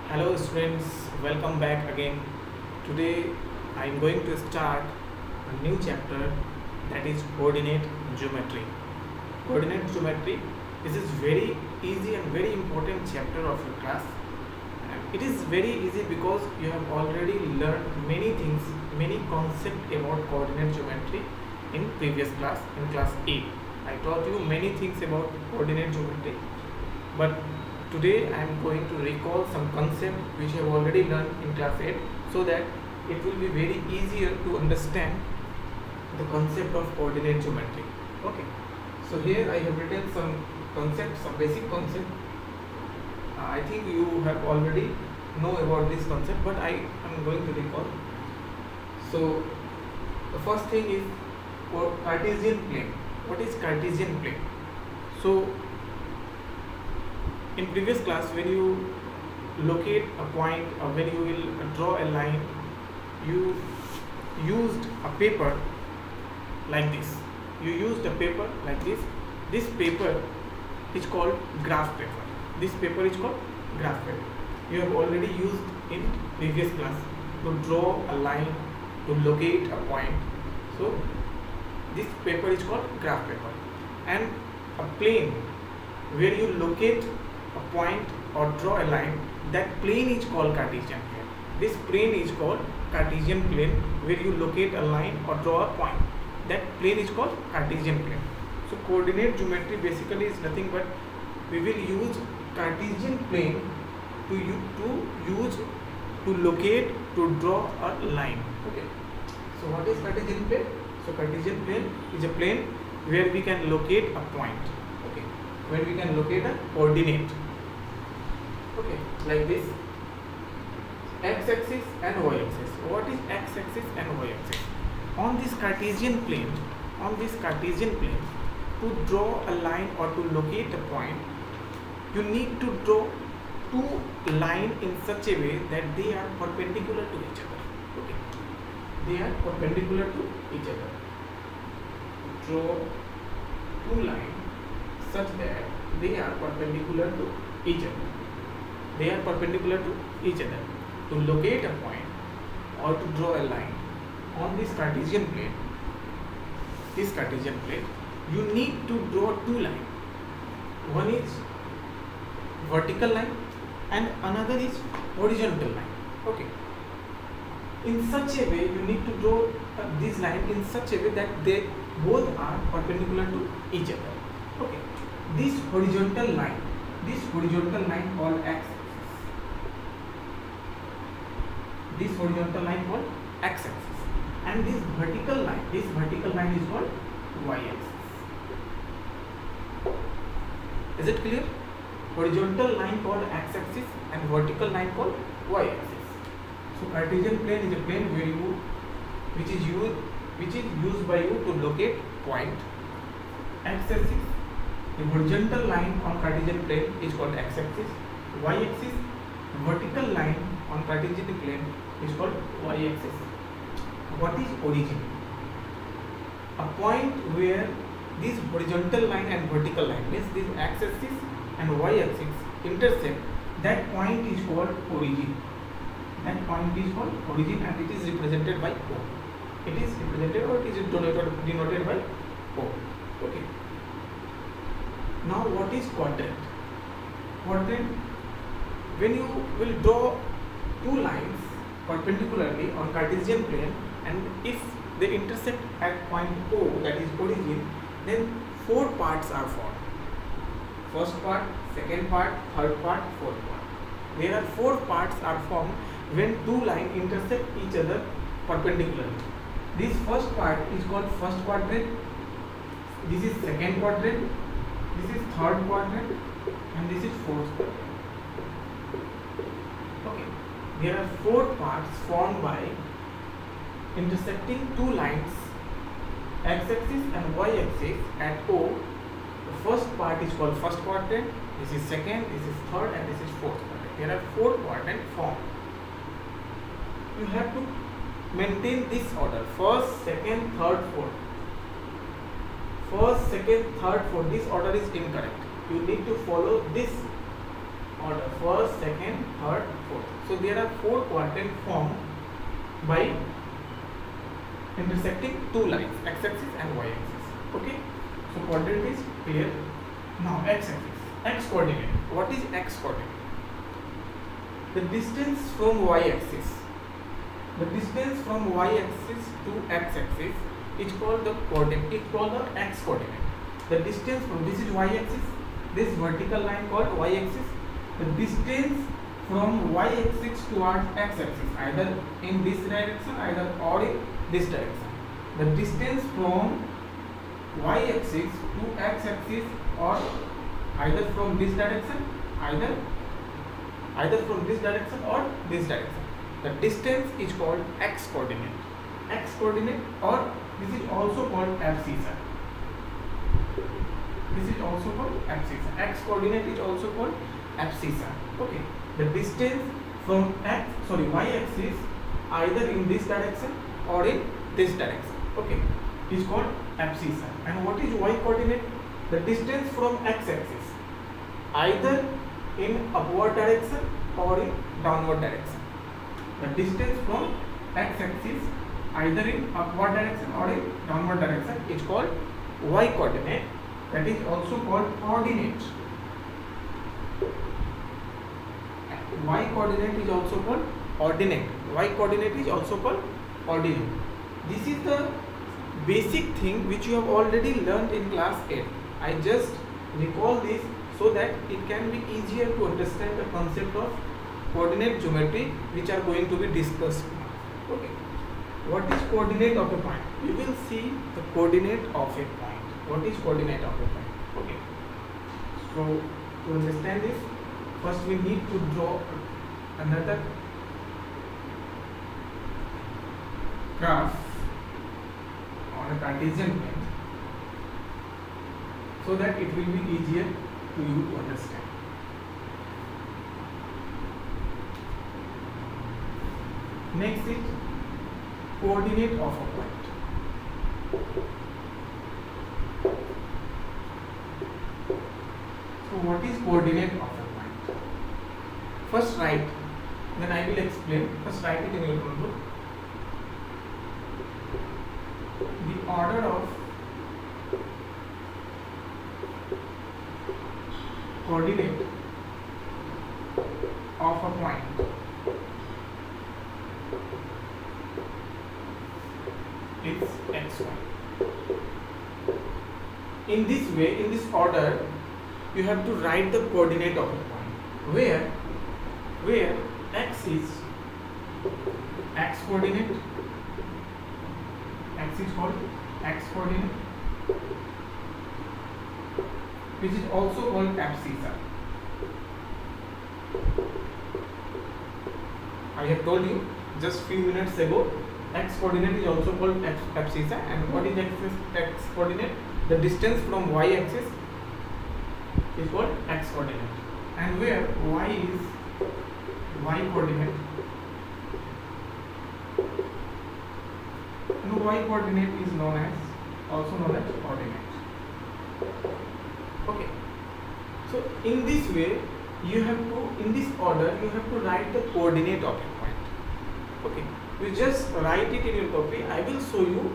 Hello students, welcome back again. Today I am going to start a new chapter, that is coordinate geometry. Coordinate geometry, this is very easy and very important chapter of your class. And it is very easy because you have already learned many things, many concepts about coordinate geometry in previous class, in class 8. I taught you many things about coordinate geometry, but today I am going to recall some concepts which I have already learned in class 8, so that it will be very easier to understand the concept of coordinate geometry. Okay, so here I have written some concepts, some basic concepts. I think you have already know about this concept, but I am going to recall. So the first thing is Cartesian plane. What is Cartesian plane? So in previous class, when you locate a point or when you will draw a line, you used a paper like this. You used a paper like this. This paper is called graph paper. This paper is called graph paper. You have already used in previous class to draw a line, to locate a point. So this paper is called graph paper. And a plane where you locate a point or draw a line, that plane is called Cartesian plane. This plane is called Cartesian plane, where you locate a line or draw a point. That plane is called Cartesian plane. So coordinate geometry basically is nothing but we will use Cartesian plane to locate, to draw a line. Okay. So what is Cartesian plane? So Cartesian plane is a plane where we can locate a point. Okay. Where we can locate a coordinate. Okay, like this, x-axis and y-axis. What is x-axis and y-axis? On this Cartesian plane, to draw a line or to locate a point, you need to draw two lines in such a way that they are perpendicular to each other. Okay, they are perpendicular to each other. Draw two lines such that they are perpendicular to each other. They are perpendicular to each other. To locate a point or to draw a line on this Cartesian plane, you need to draw two lines. One is vertical line and another is horizontal line. Okay. In such a way, you need to draw these lines in such a way that they both are perpendicular to each other. Okay. This horizontal line called x-axis. This horizontal line called x-axis, and this vertical line is called y-axis. Is it clear? Horizontal line called x-axis and vertical line called y-axis. So Cartesian plane is a plane which is used by you to locate point. X-axis, the horizontal line on Cartesian plane is called x-axis. Y-axis, vertical line on Cartesian plane is called y-axis. What is origin? A point where this horizontal line and vertical line, means this x-axis and y-axis intersect, that point is called origin. That point is called origin, and it is represented by O. It is represented, or it is denoted by O. Okay. Now what is quadrant? Quadrant, when you will draw two lines perpendicularly on Cartesian plane, and if they intersect at point O, that is origin, then four parts are formed. First part, second part, third part, fourth part. There are four parts are formed when two lines intersect each other perpendicularly. This first part is called first quadrant, this is second quadrant, this is third quadrant, and this is fourth quadrant. Okay. There are four parts formed by intersecting two lines, x-axis and y-axis, at O. The first part is called first quadrant, this is second, this is third, and this is fourth quadrant. There are four quadrants formed. You have to maintain this order: first, second, third, fourth. First, second, third, fourth. This order is incorrect. You need to follow this order: first, second, third, fourth. So there are 4 quadrant formed by intersecting 2 lines, x-axis and y-axis. Okay, so quadrant is clear. Now x-axis, x coordinate. What is x coordinate? The distance from y-axis. The distance from y-axis to x-axis is called the coordinate. It's called the x coordinate. The distance from, this is y-axis. This vertical line called y-axis. The distance from y-axis towards x-axis, either in this direction, either or in this direction. The distance from y-axis to x-axis, or either from this direction, either from this direction or this direction. The distance is called x coordinate. X coordinate, or this is also called abscissa. This is also called abscissa. X coordinate is also called abscissa. Okay. The distance from y-axis, either in this direction or in this direction. Okay. Is called abscissa. And what is y coordinate? The distance from x-axis, either in upward direction or in downward direction. The distance from x-axis, either in upward direction or in downward direction, is called y coordinate. That is also called ordinate. Y coordinate is also called ordinate. Y coordinate is also called ordinate. This is the basic thing which you have already learned in class 8. I just recall this so that it can be easier to understand the concept of coordinate geometry which are going to be discussed. Okay. What is coordinate of a point? We will see the coordinate of a point. What is coordinate of a point? Okay. So to understand this, first we need to draw another graph on a Cartesian plane so that it will be easier to you to understand. Next is coordinate of a point. So what is coordinate of a point? First write, then I will explain. First write it in your notebook. The order of coordinate of a point is xy. In this way, in this order, you have to write the coordinate of a point, where x is x coordinate, x is called x coordinate, which is also called abscissa. I have told you just few minutes ago, x coordinate is also called abscissa. And what is x coordinate? The distance from y axis is called x coordinate, and where y is y coordinate, and y coordinate is also known as ordinate. Okay. So in this way, you have to, in this order, you have to write the coordinate of a point. Okay. You just write it in your copy. I will show you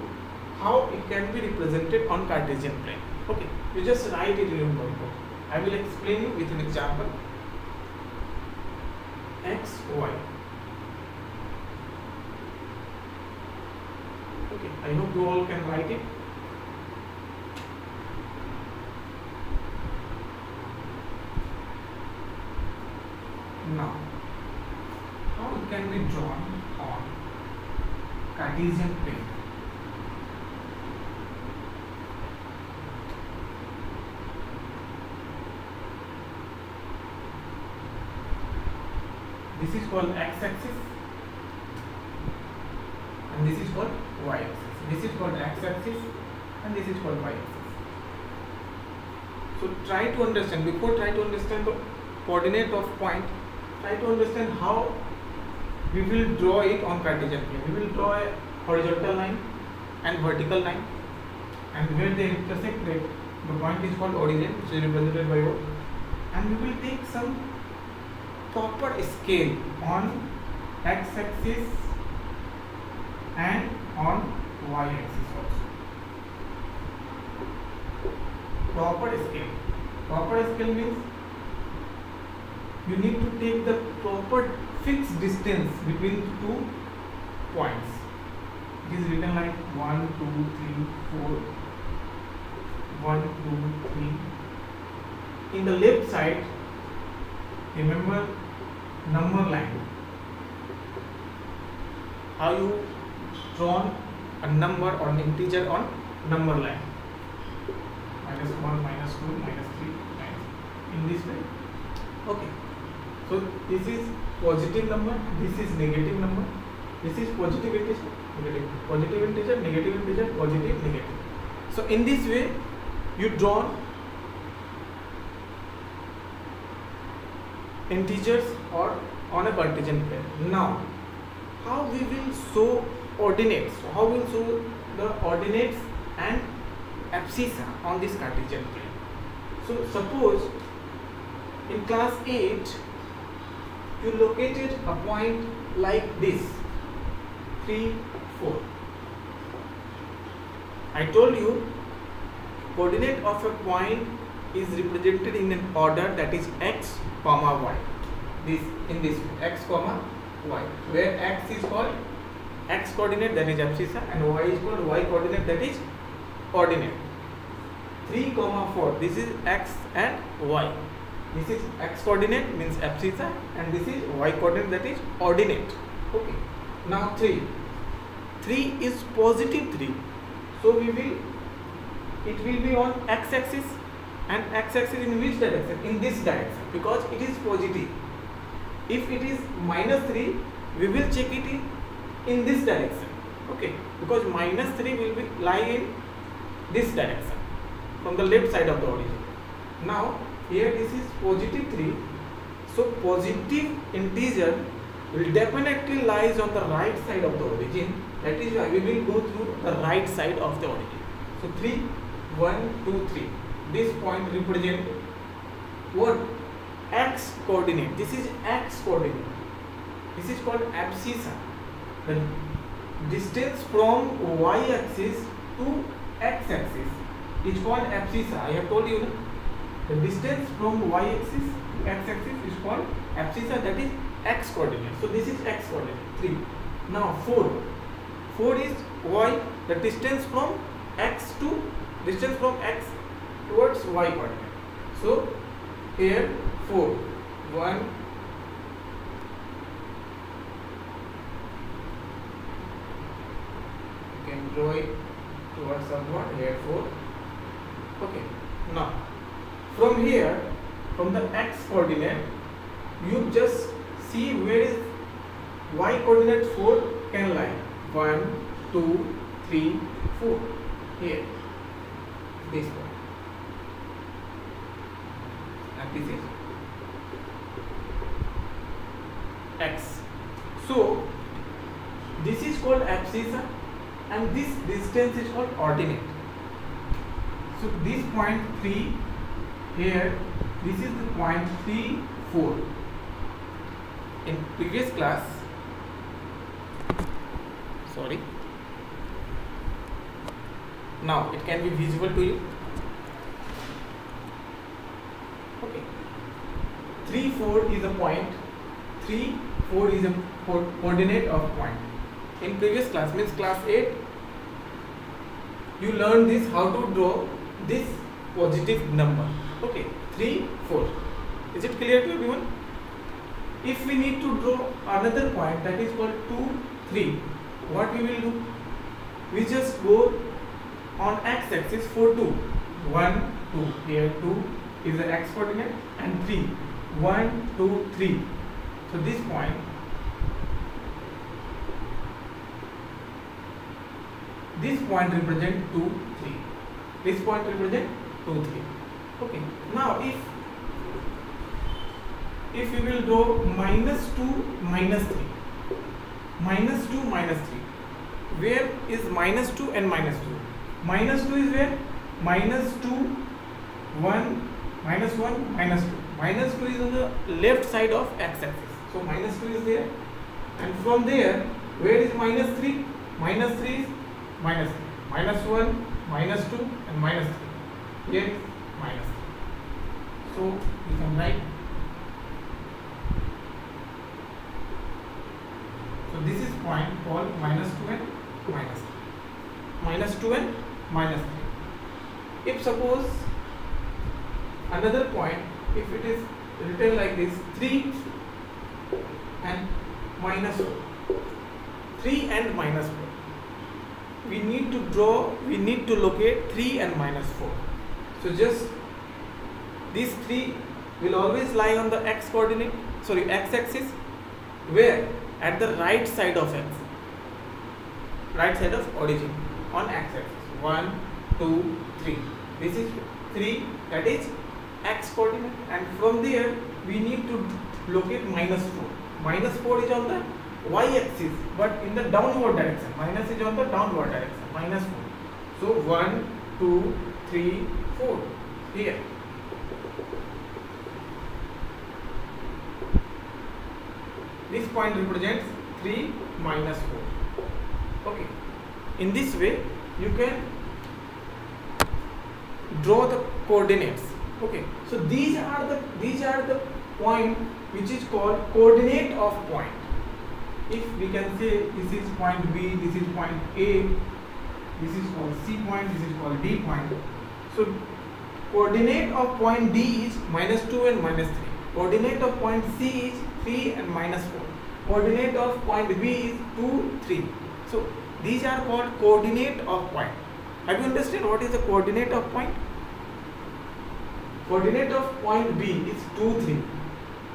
how it can be represented on Cartesian plane. Okay. You just write it in your notebook. I will explain you with an example. X, Y. Okay. I hope you all can write it. Now, how it can be drawn on Cartesian plane? This is called x-axis and this is called y-axis. This is called x-axis and this is called y-axis. So try to understand, before try to understand the coordinate of point, try to understand how we will draw it on Cartesian plane. We will draw a horizontal line and vertical line, and where they intersect, the point is called origin, which is represented by O, and we will take some proper scale on x-axis and on y-axis also. Proper scale. Proper scale means you need to take the proper fixed distance between two points. It is written like 1, 2, 3, 4. 1, 2, 3. In the left side, remember number line. How you drawn a number or an integer on number line. -1, -2, -3, in this way. Okay. So this is positive number, this is negative number, this is positive integer, negative, positive integer, negative integer, positive, negative. So in this way you draw integers or on a Cartesian plane. Now how we will show ordinates, how we will show the ordinates and abscissa on this Cartesian plane. So suppose in class 8 you located a point like this, 3, 4. I told you coordinate of a point is represented in an order that is x comma y. This in this x comma y, where x is called x coordinate, that is abscissa, and y is called y coordinate, that is ordinate. 3, 4, this is x and y. This is x coordinate means abscissa, and this is y coordinate, that is ordinate. Okay. Now 3 is positive 3, so it will be on x axis, and x axis in which direction? In this direction, because it is positive. If it is -3, we will check it in this direction. Okay, because -3 will be lie in this direction from the left side of the origin. Now here this is positive 3, so positive integer will definitely lies on the right side of the origin. That is why we will go through the right side of the origin. So 3, 1, 2, 3. This point represent what? X coordinate. This is x coordinate. This is called abscissa. The distance from y axis to x axis is called abscissa. I have told you that the distance from y axis to x axis is called abscissa, that is x coordinate. So this is x coordinate 3. Now 4 is y, the distance from x towards y coordinate. So here 4, 1, you can draw it towards somewhat, here 4. Okay. Now from here, from the x coordinate, you just see where is y coordinate 4 can lie. 1, 2, 3, 4. Here, this one, and this is x. So this is called abscissa, and this distance is called ordinate. So this point 3 here, this is the point 3, 4. In previous class, sorry, now it can be visible to you. Okay, 3, 4 is a point, 3, 4 is a coordinate of point. In previous class, means class 8, you learned this, how to draw this positive number. Okay, 3, 4. Is it clear to everyone? If we need to draw another point, that is called 2, 3, what we will do? We just go on x axis for 2. 1, 2. Here 2 is the x coordinate, and 3. 1, 2, 3. So this point, represent 2, 3. This point represent 2, 3. Okay. Now if we will draw -2, -3, -2, -3, where is -2 and -2? -2 is where? -2, 1, -1, -2. Minus 2 is on the left side of x-axis. So minus 2 is there, and from there, where is minus 3? Minus 3 is minus 3. Minus 1, minus 2, and minus 3. Here is minus 3. So we can write. So this is point called minus 2 and minus 3. Minus 2 and minus 3. If suppose another point, if it is written like this, 3 and minus 4. 3 and minus 4. We need to locate 3 and minus 4. So just these 3 will always lie on the x-axis, where at the right side of x, right side of origin on x-axis. 1, 2, 3. This is 3, that is x coordinate, and from there we need to locate minus 4. Minus 4 is on the y-axis, but in the downward direction. Minus is on the downward direction. Minus 4. So 1, 2, 3, 4 here. This point represents 3 minus 4. Okay. In this way, you can draw the coordinates. Okay. So these are the point which is called coordinate of point. If we can say this is point B, this is point A, this is called C point, this is called D point. So coordinate of point D is minus 2 and minus 3. Coordinate of point C is 3 and minus 4. Coordinate of point B is 2, 3. So these are called coordinate of point. Have you understood what is the coordinate of point? Coordinate of point B is 2, 3.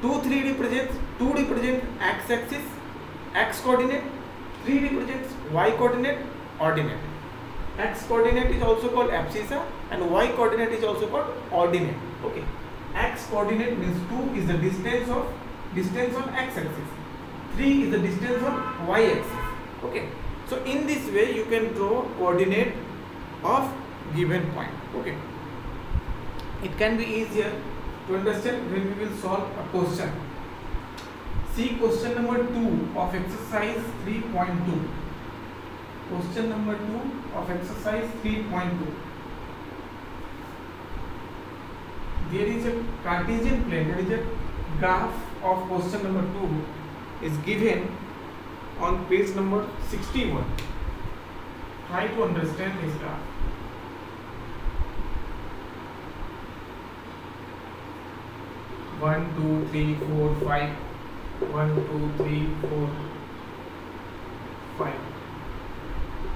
2, 3 represents x-axis, x coordinate, 3 represents y coordinate, ordinate. X coordinate is also called abscissa and y coordinate is also called ordinate. Okay. X coordinate means 2 is the distance on x-axis. 3 is the distance on y-axis. Okay. So in this way you can draw coordinate of given point. Okay. It can be easier to understand when we will solve a question. See question number 2 of exercise 3.2. Question number 2 of exercise 3.2. There is a Cartesian plane, there is a graph of question number 2 is given on page number 61. Try to understand this graph. One, two, three, four, five. 1, 2, 3, 4, 5.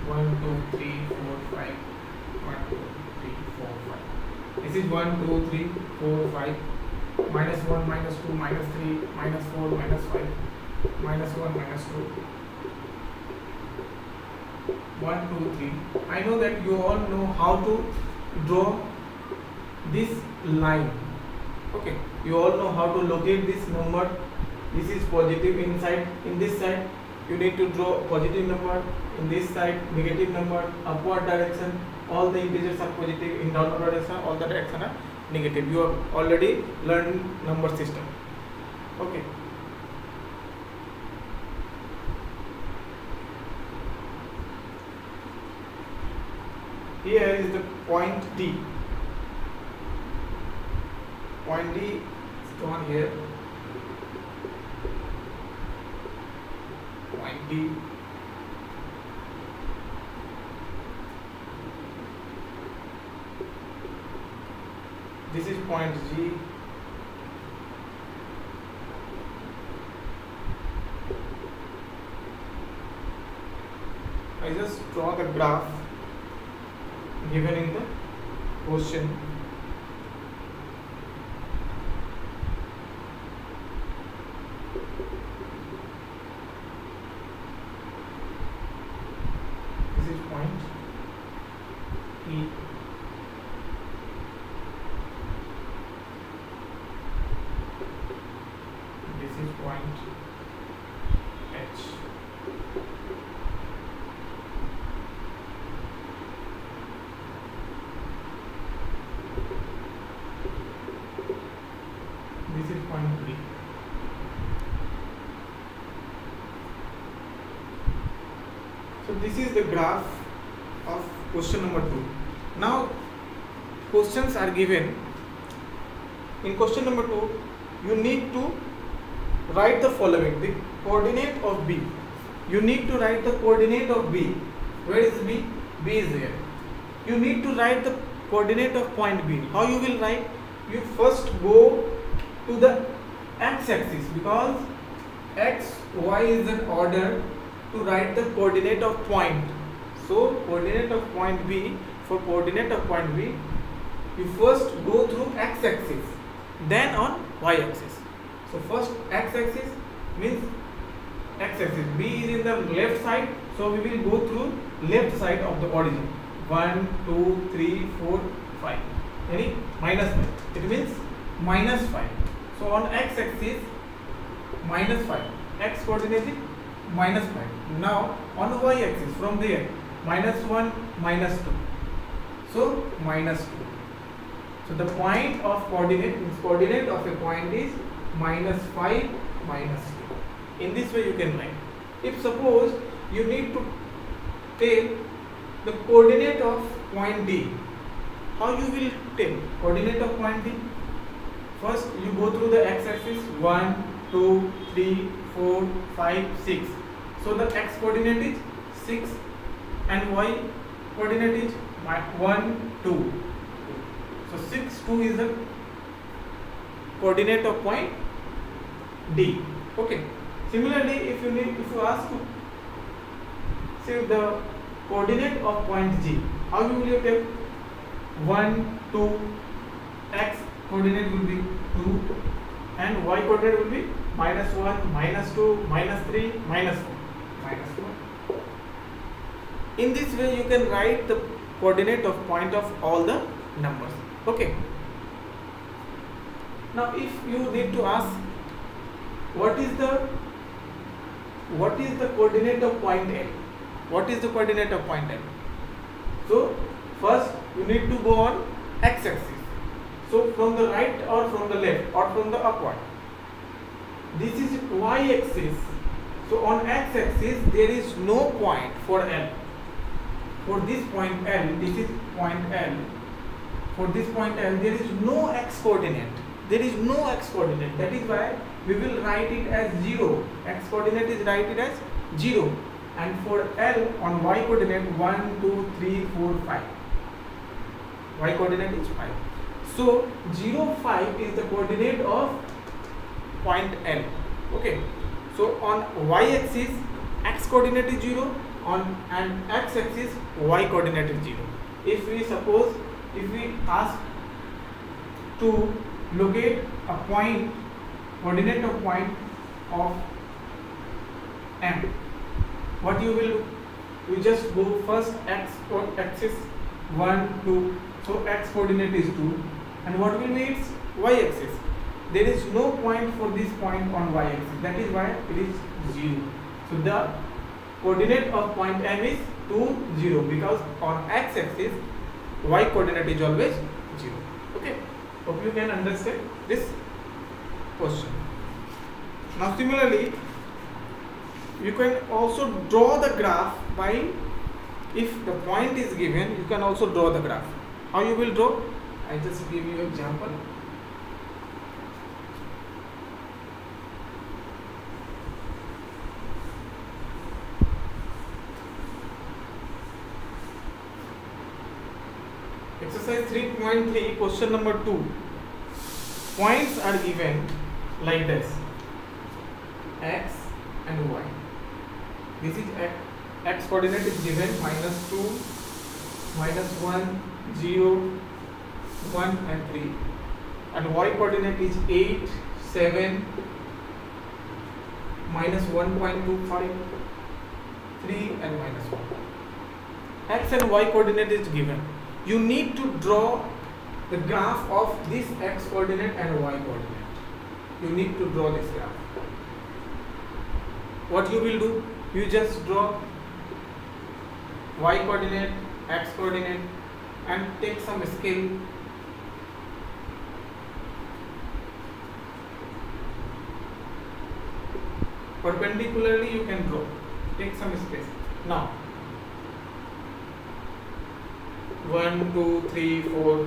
1, 2, 3, 4, 5. 1, 2, 3, 4, 5. This is 1, 2, 3, 4, 5. Minus 1, minus 2, minus 3, minus 4, minus 5. Minus 1, minus 2. 1, 2, 3. I know that you all know how to draw this line. Okay. You all know how to locate this number. This is positive inside. In this side you need to draw positive number. In this side negative number. Upward direction all the integers are positive. In downward direction all the direction are negative. You have already learned number system. Okay. Here is the point D. Point D is drawn here. Point D. This is point G. I just draw the graph given in the question. This is point E. This is point H. So this is the graph of question number 2. Now questions are given. In question number 2, you need to write the following: the coordinate of B. You need to write the coordinate of B. Where is B? B is there. You need to write the coordinate of point B. How you will write? You first go to the x-axis, because x, y is an order to write the coordinate of point. So coordinate of point B, for coordinate of point B, you first go through x-axis, then on y-axis. So first x-axis means x-axis. B is in the left side, so we will go through left side of the origin. 1, 2, 3, 4, 5. Any minus 5. It means minus 5. So on x-axis minus 5. X coordinate is minus 5. Now on y-axis from there minus 1, minus 2. So minus 2. So the point of coordinate means coordinate of a point is minus 5, minus 2. In this way you can write. If suppose you need to take the coordinate of point D, how you will take coordinate of point D? First you go through the x-axis 1, 2, 3, 4, 5, 6. So the x coordinate is 6 and y coordinate is 1, 2. So 6, 2 is the coordinate of point D. Okay. Similarly, if you ask to say the coordinate of point G, how you will take 1, 2, x coordinate will be 2 and y coordinate will be minus 1, minus 2, minus 3, minus 4, minus 1. In this way you can write the coordinate of point of all the numbers. Okay. Now if you need to ask what is the coordinate of point L? What is the coordinate of point L? So first you need to go on x-axis. So from the right or from the left or from the upward. This is y-axis. So on x-axis there is no point for L. For this point L, this is point L. For this point L there is no x coordinate. There is no x coordinate. That is why we will write it as 0. X coordinate is write it as 0. And for L on y coordinate 1, 2, 3, 4, 5. Y coordinate is 5. So 0, 5 is the coordinate of point L. Okay. So on y axis x coordinate is 0, on and x axis y coordinate is 0. If we ask to locate a point, coordinate of point of M, what you will do? You just go first x axis 1, 2. So x coordinate is 2, and what will be its y axis? There is no point for this point on y axis. That is why it is 0. So the coordinate of point M is 2, 0, because on x axis y coordinate is always 0. Okay. Hope you can understand this question. Now similarly, you can also draw the graph by, if the point is given, you can also draw the graph. How you will draw? I just give you an example. Exercise 3.3, question number 2. Points are given like this: x and y. This is x coordinate is given minus 2, minus 1, 0, 1 and 3, and y coordinate is 8, 7, minus 1.25, 3 and minus 1. X and y coordinate is given. You need to draw the graph of this x coordinate and y coordinate. You need to draw this graph. What you will do? You just draw y coordinate, x coordinate, and take some scale. Perpendicularly you can draw. Take some space. Now 1 2 3 4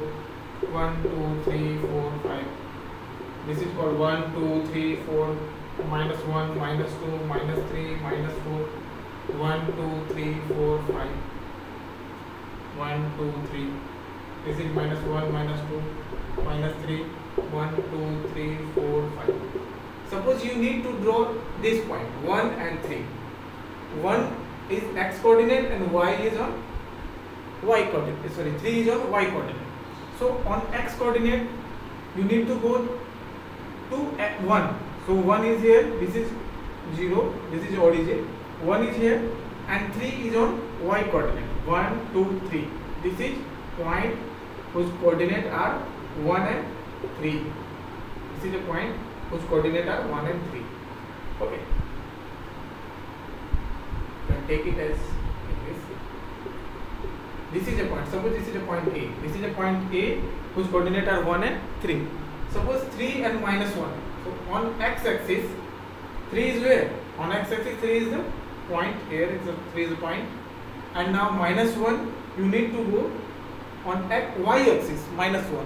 1 2 3 4 5. This is called 1 2 3 4 minus 1 minus 2 minus 3 minus 4 1 2 3 4 5 1 2 3. This is minus 1 minus 2 minus 3 1 2 3 4 5. Suppose you need to draw this point 1 and 3. 1 is x coordinate and y is on y coordinate. Sorry, 3 is on y coordinate. So on x coordinate you need to go to 1. So 1 is here, this is 0, this is origin. 1 is here and 3 is on y coordinate. 1 2 3. This is point whose coordinate are 1 and 3. This is a point whose coordinate are 1 and 3. Okay. You can take it as this. This is a point. Suppose this is a point A. This is a point A whose coordinate are 1 and 3. Suppose 3 and minus 1. So on x-axis, 3 is where? On x-axis, 3 is the point here. 3 is the point. And now minus 1, you need to go on y-axis, minus 1.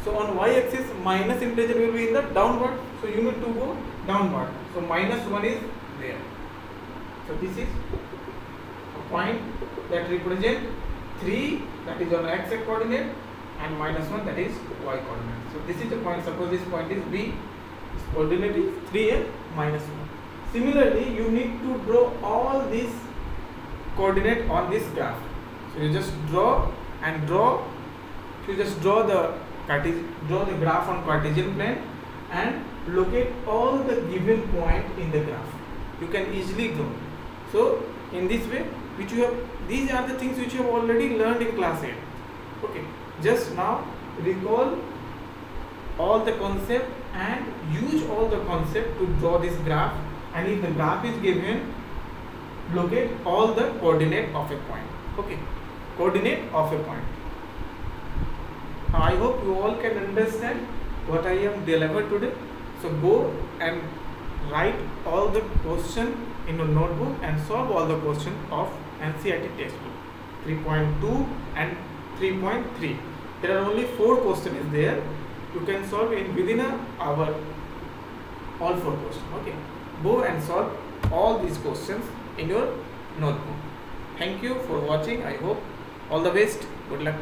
So on y-axis, minus integer will be in the downward. So you need to go downward. So minus 1 is there. So this is a point that represents 3, that is on x coordinate, and minus 1, that is y coordinate. So this is the point. Suppose this point is B, its coordinate is 3 and minus 1. Similarly, you need to draw all these coordinate on this graph. So you just draw and draw. You just draw the graph on Cartesian plane and locate all the given point in the graph. You can easily draw. So in this way, which you have, these are the things which you have already learned in class 8. Okay, just now recall all the concept and use all the concept to draw this graph, and if the graph is given, locate all the coordinate of a point. Okay, coordinate of a point. Now I hope you all can understand what I have delivered today. So go and write all the question in your notebook and solve all the question of NCERT textbook 3.2 and 3.3. There are only 4 questions there. You can solve in within an hour all 4 questions. Okay, go and solve all these questions in your notebook. Thank you for watching. I hope all the best. Good luck.